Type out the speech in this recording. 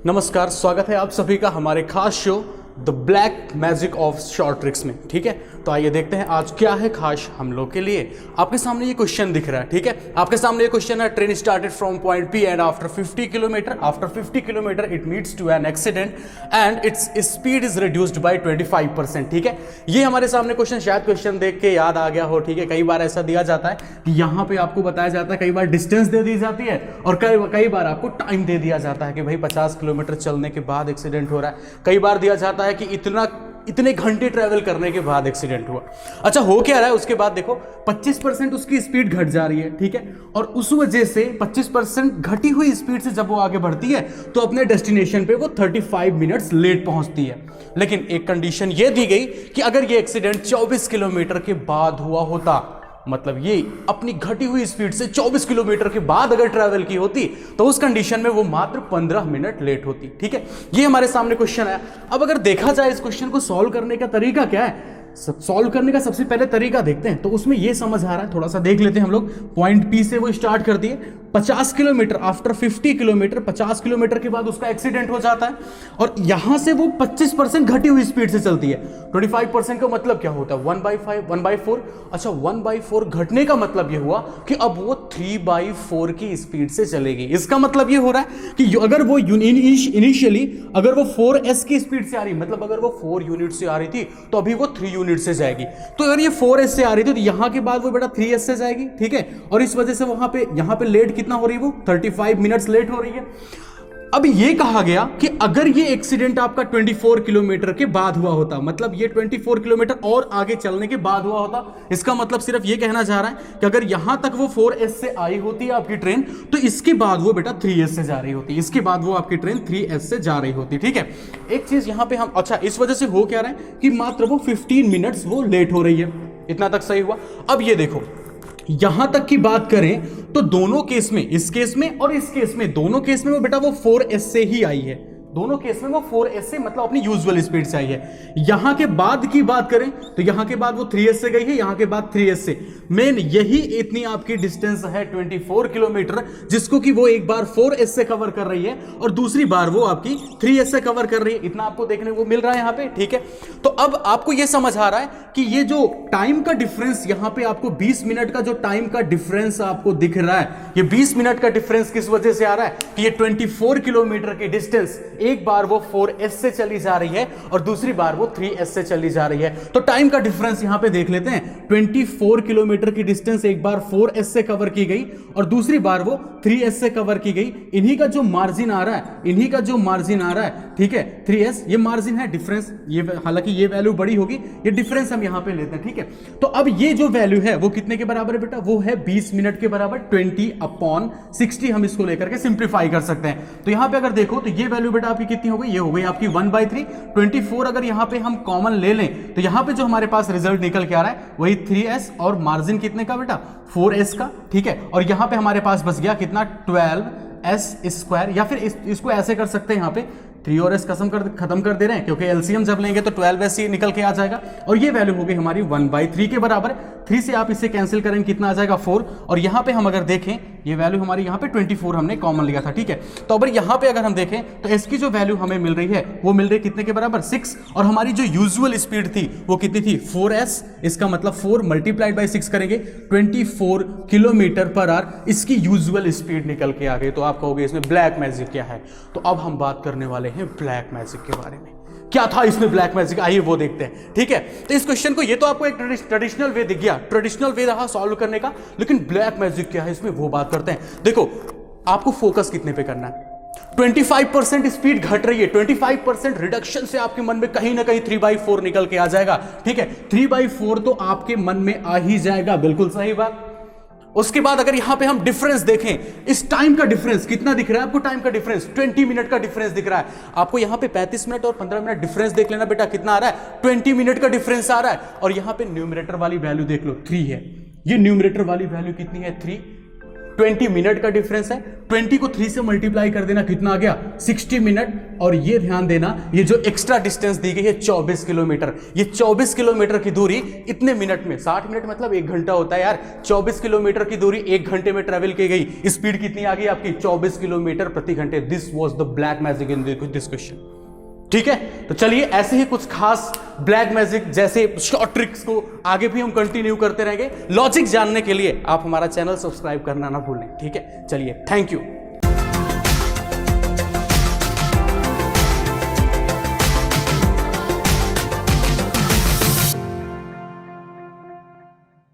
नमस्कार, स्वागत है आप सभी का हमारे खास show the black magic of short tricks में। ठीक है, तो आइए देखते हैं आज क्या है खास हम लोग के लिए। आपके सामने ये क्वेश्चन दिख रहा है। ठीक है, आपके सामने ये क्वेश्चन है, train started from point P and after 50 kilometre it meets to an accident and its speed is reduced by 25%। ठीक है, ये हमारे सामने क्वेश्चन, शायद क्वेश्चन देख के याद आ गया हो। ठीक है, कई बार ऐसा दिया जाता है कि यहाँ पे आपको बताया जाता है, कई बार डिस्टेंस दे दी जाती है और कई बार आपको टाइम दे दिया जाता है कि भाई 50 किलोमीटर चलने के बाद एक्सीडेंट हो रहा है। कई बार दिया जाता है कि इतने घंटे ट्रेवल करने के बाद एक्सीडेंट हुआ। अच्छा, हो क्या रहा है उसके बाद देखो, 25% उसकी स्पीड घट जा रही है। ठीक है, और उस वजह से 25% घटी हुई स्पीड से जब वो आगे बढ़ती है तो अपने डेस्टिनेशन पे वो 35 मिनट्स लेट पहुंचती है। लेकिन एक कंडीशन ये दी गई कि अगर ये एक्सीडेंट 24 किलोमीटर के बाद हुआ होता, मतलब ये अपनी घटी हुई स्पीड से 24 किलोमीटर के बाद अगर ट्रैवल की होती तो उस कंडीशन में वो मात्र 15 मिनट लेट होती। ठीक है, ये हमारे सामने क्वेश्चन है। अब अगर देखा जाए इस क्वेश्चन को सॉल्व करने का तरीका क्या है, सॉल्व करने का सबसे पहले तरीका देखते हैं। तो उसमें ये समझ आ रहा है, थोड़ा सा देख लेते हैं हम लोग। पॉइंट पी से वो स्टार्ट कर दिए, 50 किलोमीटर, आफ्टर 50 किलोमीटर 50 किलोमीटर के बाद उसका एक्सीडेंट हो जाता है और यहां से वो 25% घटी हुई स्पीड से चलती है। 25% का मतलब क्या होता है, 1/4। अच्छा, 1/4 घटने का मतलब ये हुआ कि अब वो 3/4 की स्पीड से चलेगी। इसका मतलब ये हो रहा है कि अगर वो इनिशियली अगर वो 4s की स्पीड से आ रही, मतलब अगर वो 4 यूनिट से आ रही थी तो अभी वो 3 यूनिट से जाएगी। तो अगर ये 4s से आ रही थी तो यहां के बाद वो बेटा 3s से जाएगी। ठीक है, और इस वजह से यहां पे लेट कितना हो रही है, वो 35 मिनट्स लेट हो रही है। अब ये कहा गया कि अगर ये एक्सीडेंट आपका 24 किलोमीटर के बाद हुआ होता, मतलब ये 24 किलोमीटर और आगे चलने के बाद हुआ होता, इसका मतलब सिर्फ ये कहना चाह रहा है कि अगर यहां तक वो 4s से आई होती है आपकी ट्रेन, तो इसके बाद वो बेटा 3s से जा रही होती, इसके बाद वो आपकी ट्रेन 3s से जा रही होती। ठीक है, एक चीज यहां पे हम, अच्छा इस वजह से हो क्या रहा है कि मात्र वो 15 मिनट्स वो लेट हो रही है। इतना तक सही हुआ। अब ये देखो, यहां तक की बात करें तो दोनों केस में, इस केस में और इस केस में, दोनों केस में वो बेटा वो 4s से ही आई है। दोनों केस में वो 4s से, मतलब अपनी यूजुअल स्पीड से आई है। यहां के बाद की बात करें तो यहां के बाद वो 3s से गई है, यहां के बाद 3s से। मेन यही इतनी आपकी डिस्टेंस है 24 किलोमीटर, जिसको कि वो एक बार 4s से कवर कर रही है और दूसरी बार वो आपकी 3s से कवर कर रही है। इतना आपको देखने को मिल रहा है यहां पे। ठीक है, तो अब आपको ये समझ आ रहा है कि ये जो टाइम का डिफरेंस यहां पे आपको 20 मिनट का जो टाइम का डिफरेंस आपको दिख रहा है, ये 20 मिनट का डिफरेंस किस वजह से आ रहा है कि ये 24 किलोमीटर की डिस्टेंस एक बार वो 4s से चली जा रही है और दूसरी बार वो 3s से चली जा रही है। तो टाइम का डिफरेंस यहां पे देख लेते हैं। 24 किलोमीटर की डिस्टेंस एक बार 4s से कवर की गई और दूसरी बार वो 3s से कवर की गई। इन्हीं का जो मार्जिन आ रहा है, ठीक है, 3s, ये मार्जिन है, डिफरेंस, ये हालांकि ये वैल्यू बड़ी होगी, ये डिफरेंस हम यहां पे लेते हैं। ठीक है, तो अब ये जो वैल्यू है वो कितने के बराबर है बेटा, वो है 20 मिनट के बराबर, 20/60 हम इसको लेकर के सिंप्लीफाई कर सकते हैं। तो यहां पे अगर देखो तो ये वैल्यू बेटा आपकी कितनी हो गई, ये हो गई आपकी 1/3। 24 अगर यहां पे हम कॉमन ले लें तो यहां पे जो हमारे पास रिजल्ट निकल के आ रहा है वही 3s और मार्जिन कितने का बेटा, 4s का। ठीक है, और यहां पे हमारे पास बच गया कितना, 12s², या फिर इसको ऐसे कर सकते हैं, यहां पे 3 और s खत्म कर दे रहे हैं क्योंकि एलसीएम जब लेंगे तो 12s ही निकल के आ जाएगा और ये वैल्यू हो गई हमारी 1/3 के बराबर। 3 से आप इसे कैंसिल करेंगे, कितना आ जाएगा, 4। और यहां पे हम अगर देखें, ये वैल्यू हमारी यहां पे 24 हमने कॉमन लिया था। ठीक है, तो अगर यहां पे अगर हम देखें तो s की जो वैल्यू हमें मिल रही है वो मिल रही है कितने के बराबर, 6। और हमारी जो यूजुअल स्पीड थी वो कितनी थी, 4s। इसका मतलब 4 × 6 करेंगे, 24 किलोमीटर पर आवर इसकी यूजुअल स्पीड निकल के आ गई। तो आप कहोगे इसमें ब्लैक मैजिक क्या है, तो अब हम बात करने वाले हैं ब्लैक मैजिक के बारे में। क्या था इसमें ब्लैक मैजिक, आइए वो देखते हैं। ठीक है, तो इस क्वेश्चन को, ये तो आपको एक ट्रेडिशनल वे दिख गया, ट्रेडिशनल वे रहा सॉल्व करने का, लेकिन ब्लैक मैजिक क्या है इसमें वो बात करते हैं। देखो, आपको फोकस कितने पे करना है, 25% स्पीड घट रही है, 25% रिडक्शन से आपके मन में कहीं ना कहीं 3/4 निकल के आ जाएगा। ठीक है, 3/4 तो आपके मन में आ ही जाएगा, बिल्कुल सही बात। उसके बाद अगर यहां पे हम डिफरेंस देखें, इस टाइम का डिफरेंस कितना दिख रहा है आपको, टाइम का डिफरेंस 20 मिनट का डिफरेंस दिख रहा है आपको। यहां पे 35 मिनट और 15 मिनट डिफरेंस देख लेना बेटा, कितना आ रहा है, 20 मिनट का डिफरेंस आ रहा है। और यहां पे न्यूमरेटर वाली वैल्यू देख लो, 3 है। ये न्यूमरेटर वाली वैल्यू कितनी है, 3। 20 मिनट का डिफरेंस है। 20 को 3 से मल्टीप्लाई कर देना, कितना आ गया 60 मिनट। और ये ध्यान देना, ये जो एक्स्ट्रा डिस्टेंस दी गई है 24 किलोमीटर, ये 24 किलोमीटर की दूरी इतने मिनट में, 60 मिनट मतलब 1 घंटा होता है यार। 24 किलोमीटर की दूरी 1 घंटे में ट्रेवल की गई। स्पीड कितनी आ गई आपकी 24 किलोमीटर प्रति घंटे। This was the black magic in this question. ठीक है, तो चलिए ऐसे ही कुछ खास ब्लैक मैजिक जैसे शॉर्ट ट्रिक्स को आगे भी हम कंटिन्यू करते रहेंगे। लॉजिक जानने के लिए आप हमारा चैनल सब्सक्राइब करना ना भूलें। ठीक है, चलिए, थैंक यू।